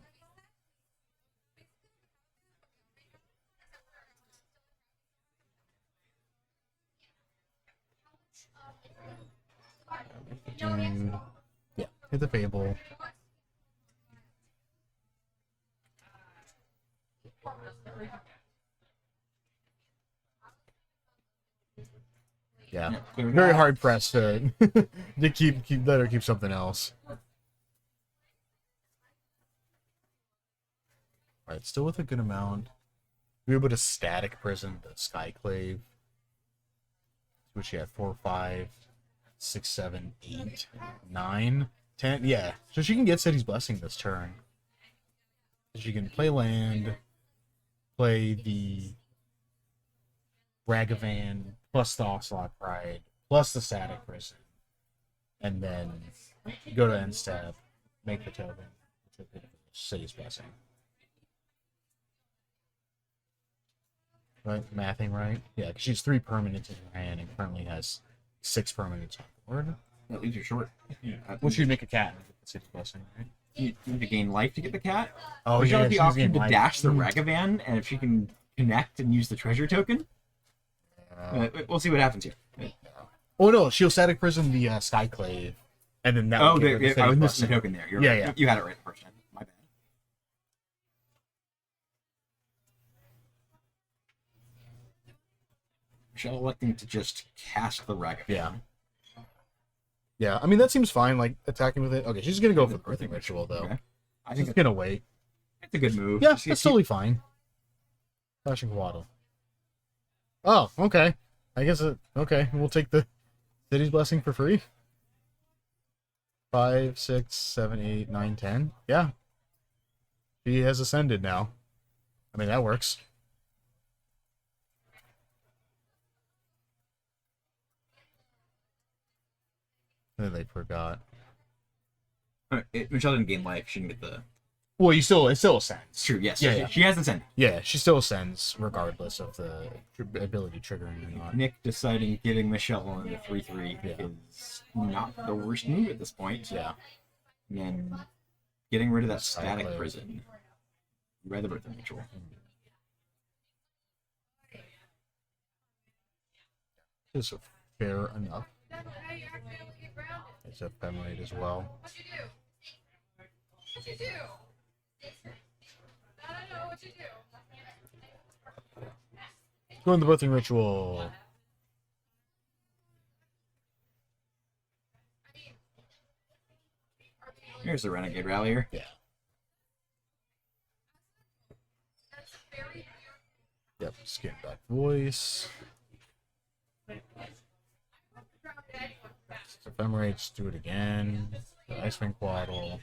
Dude. Yeah, hit the Fable. Yeah, clear very that. hard pressed to keep let her keep something else. All right, still with a good amount. We were able to static prison the Skyclave, which she had 4, 5, 6, 7, 8, 9, 10. Yeah, so she can get City's Blessing this turn. She can play land, play the Ragavan plus the Ocelot Pride plus the Static Prison, and then go to end step, make the token, City's Blessing. Right, mathing right? Yeah, because she's 3 permanents in her hand and currently has 6 permanents on board. That leaves her short. Yeah. Well, she'd make a cat and get the City's Blessing, right? You need to gain life to get the cat. Oh, But she yeah, has the she's option getting to life. dash the Ragavan, and if she can connect and use the treasure token, we'll see what happens here. Oh no, she'll static prison the Skyclave, and then that. Oh, would give her the I was City's missing the Blessing. token there. You're Yeah, right. yeah. You had it right the first time. My bad. Michelle electing to just cast the Ragavan. Yeah. Yeah, I mean that seems fine. Like attacking with it. Okay, she's gonna go for the birthing ritual though. Okay. I She's think gonna wait. it's a good move. Yeah, Just that's keep- totally fine. Flashing Waddle. Oh, okay. I guess okay. We'll take the City's Blessing for free. 5, 6, 7, 8, 9, 10. Yeah. She has ascended now. I mean that works. And then they forgot. Michelle didn't gain life. She didn't get the. Well, it still ascends. It's true. Yes. Yeah, she, yeah. she has ascended. Yeah, she still ascends regardless of the ability triggering or not. Nick deciding getting Michelle on the 3/3 Yeah. is not the worst move at this point. Yeah. And then getting rid of that Static static layer. prison. Rather birthing ritual. Is fair enough. It's ephemerate as well. What'd you do? What'd you do? I don't know what you do. Go in the birthing ritual. Here's the Renegade Rallier. Yeah. Yep, skin back voice. Ephemerates, do it again. The Icewind Quaddle.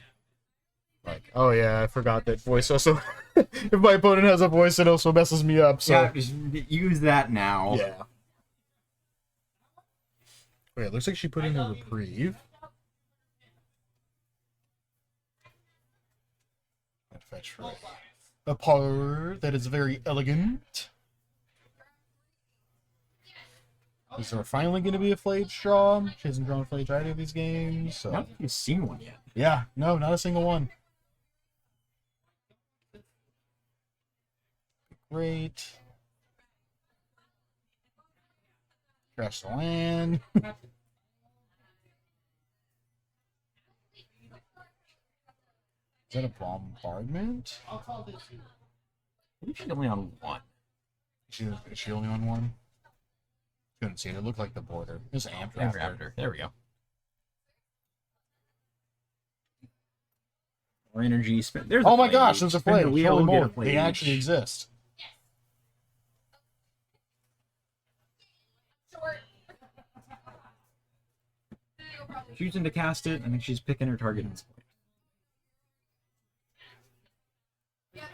Like, oh yeah, I forgot that voice also. If my opponent has a voice, it also messes me up. So Yeah, just use that now. yeah. Wait, it looks like she put in a reprieve. I'd fetch for a power that is very elegant. Is there finally going to be a Flayed Straw? She hasn't drawn Flayed either of these games. So. I don't think you've seen one yet. Yeah, no, not a single one. Great. Crash the land. Is that a bombardment? I'll call this you. I think she's only on one. Is she only on one? Couldn't see it. It looked like the border. It's Amp Raptor. Raptor. There we go. More energy spent. There's Oh a my play. gosh, there's a Spin play. the wheel, Holy get a moly, play they each. actually exist. Short. Choosing to cast it. I think she's picking her target in this point.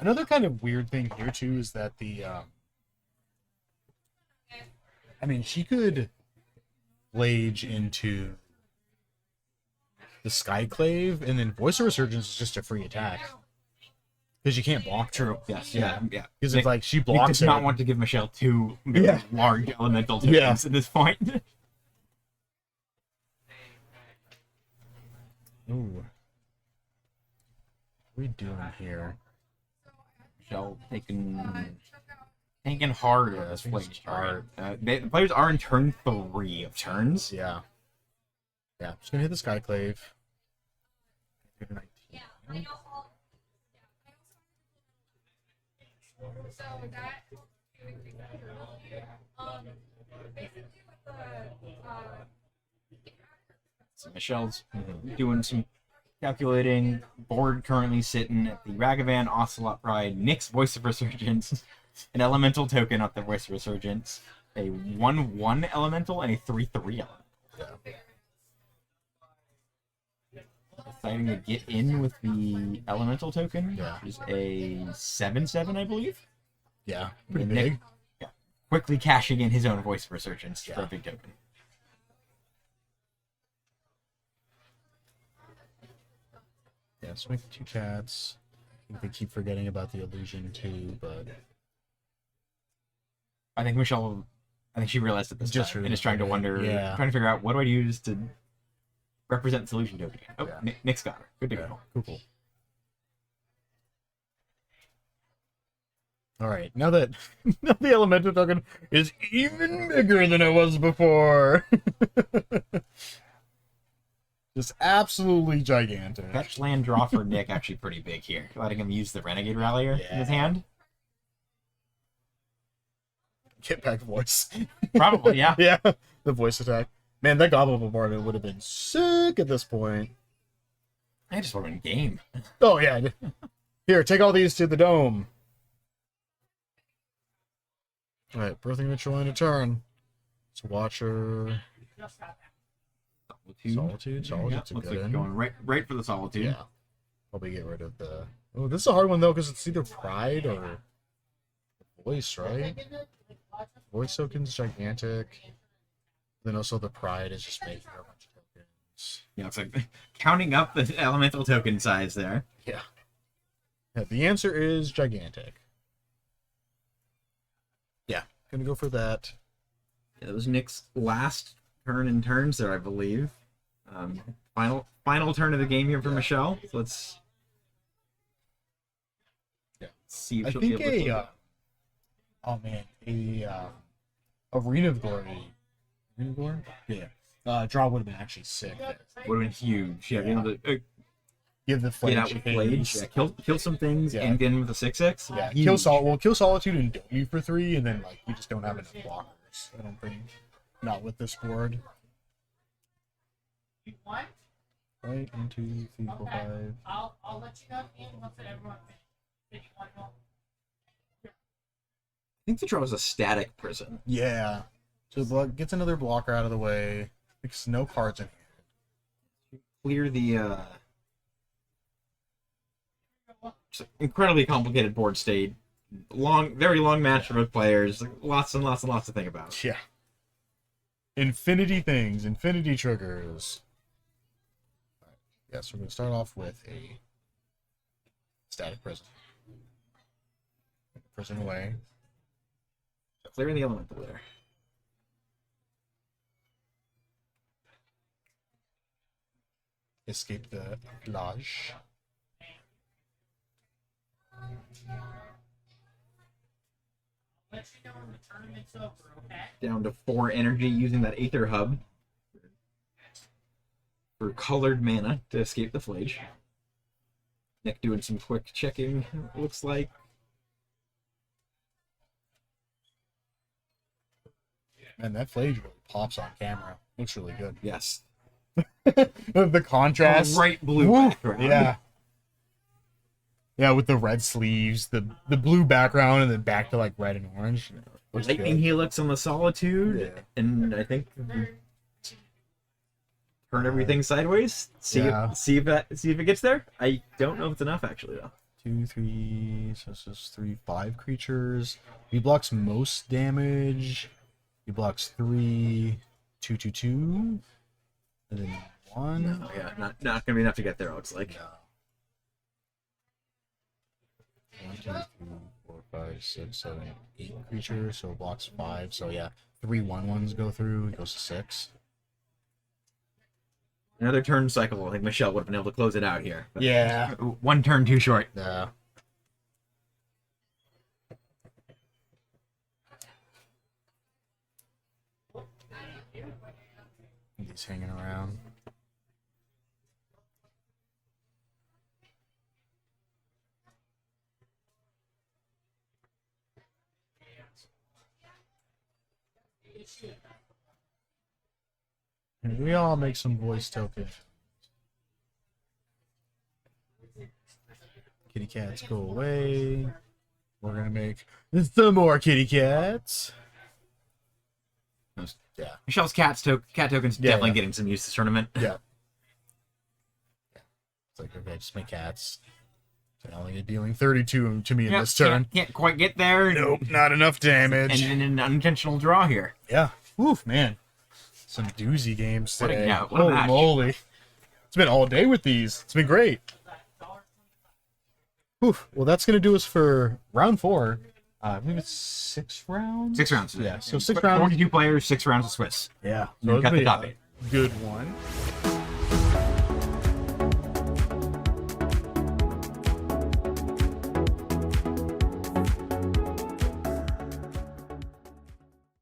Another kind of weird thing here too is that the I mean she could Lage into the Skyclave and then Voice of Resurgence is just a free attack. Because you can't block her. True. Yes. Yeah. Yeah. Because if like she Nick blocks does it, not want to give Michelle two very Yeah. large elemental tokens Yeah. at this point. Ooh. What are we doing here? Michelle taking hard at this Flame Art. The players are in turn 3 of turns. Yeah. Yeah, I'm just gonna hit the Skyclave. So that basically with the So Michelle's doing some calculating. Board currently sitting at the Ragavan, Ocelot Pride, Nick's Voice of Resurgence, an Elemental token of the Voice of Resurgence, a 1/1 Elemental, and a 3/3 Elemental. Deciding to get in with the Elemental token, Yeah. which is a 7/7, I believe. Yeah, pretty Nick- big. Yeah. Quickly cashing in his own Voice of Resurgence for Yeah. a big token. Yeah, so make 2 cats. I think they keep forgetting about the illusion too, but I think she realized it this Just time and realized is trying to it, wonder, yeah. trying to figure out what do I use to represent the solution token. Oh, Yeah. Nick's got her. Good to yeah, go. cool. All right, now that now the elemental token is even bigger than it was before. Just absolutely gigantic. Fetch land draw for Nick actually pretty big here, letting him use the Renegade Rallier in his Yeah. hand. Get back voice. Probably, yeah. Yeah, the voice attack. Man, that Goblin Bombardment would have been sick at this point. I just want to win game. Oh, yeah. Here, take all these to the dome. All right, Birthing Ritual in a turn. It's Watcher. Solitude. Yeah, Solitude's a looks good like one. going right for the Solitude. Yeah. Probably get rid of the... Oh, this is a hard one, though, because it's either Pride or Voice, right? Voice token's gigantic. Then also the Pride is just making a bunch of tokens. Yeah, it's like counting up the elemental token size there. Yeah. Yeah, the answer is gigantic. Yeah, gonna go for that. Yeah, that was Nick's last turn in turns there, I believe. Final turn of the game here for Michelle. So let's see if I she'll think be able to. oh man, Arena of Glory. Arena of Glory? Yeah. Draw would have been actually sick. Would have been huge. Yeah, being able to Give the get Flame out with Blade, kill some things, Yeah. and get in with a 6/6. Yeah, Huge. kill Solitude and Dome you for 3, and then like you just don't have enough blockers. I don't think. Not with this board. You want? Right, 1, 2, 3, 4, 5. I'll let you know in once everyone finishes. You want to go? I think the draw is a static prison. Yeah. So gets another blocker out of the way. Makes no cards in here. Clear the just incredibly complicated board state. Very long match for both players. Lots and lots and lots to think about. Yeah. Infinity things, infinity triggers. Alright. Yeah, so we're going to start off with a static prison. Prison away. Clearing the elemental there. Escape the plage. Let you know when the tournament's over, okay? Down to 4 energy using that Aether Hub for colored mana to escape the flage. Nick doing some quick checking, it looks like. Man, that flage really pops on camera. Looks really good. Yes. The contrast. Bright blue Woo! background. Yeah. Yeah, with the red sleeves, the blue background, and then back to like red and orange. Looks Lightning good. Helix on the Solitude, Yeah. and I think turn everything sideways. See if it gets there. I don't know if it's enough actually though. 2, 3, so this is 3, 5 creatures. He blocks most damage. He blocks 3, 2, 2, 2, and then 1. Oh, yeah, not gonna be enough to get there. It looks like. No. 1, 2, 3, 4, 5, 6, 7, 8 creatures, so it blocks 5. So yeah, 3 1/1s go through. It goes to 6. Another turn cycle. I think Michelle would have been able to close it out here. But Yeah. One turn too short. No. He's hanging around. And we all make some voice tokens. Kitty cats go away. We're gonna make some more kitty cats. Yeah. Michelle's cat token's Yeah, definitely yeah. getting some use this tournament. Yeah. It's like, okay, just make cats. They're only dealing 32 to me in Yep, this turn. Can't quite get there. Nope, not enough damage. And an unintentional draw here. Yeah. Oof, man. Some doozy games What a- today. yeah, what a Holy match. moly. It's been all day with these. It's been great. Oof. Well, that's going to do us for round 4. I believe it's 6 rounds? 6 rounds. Yeah, so 6 rounds. 42 players, 6 rounds of Swiss. Yeah. You So got it's the been top a 8. good one.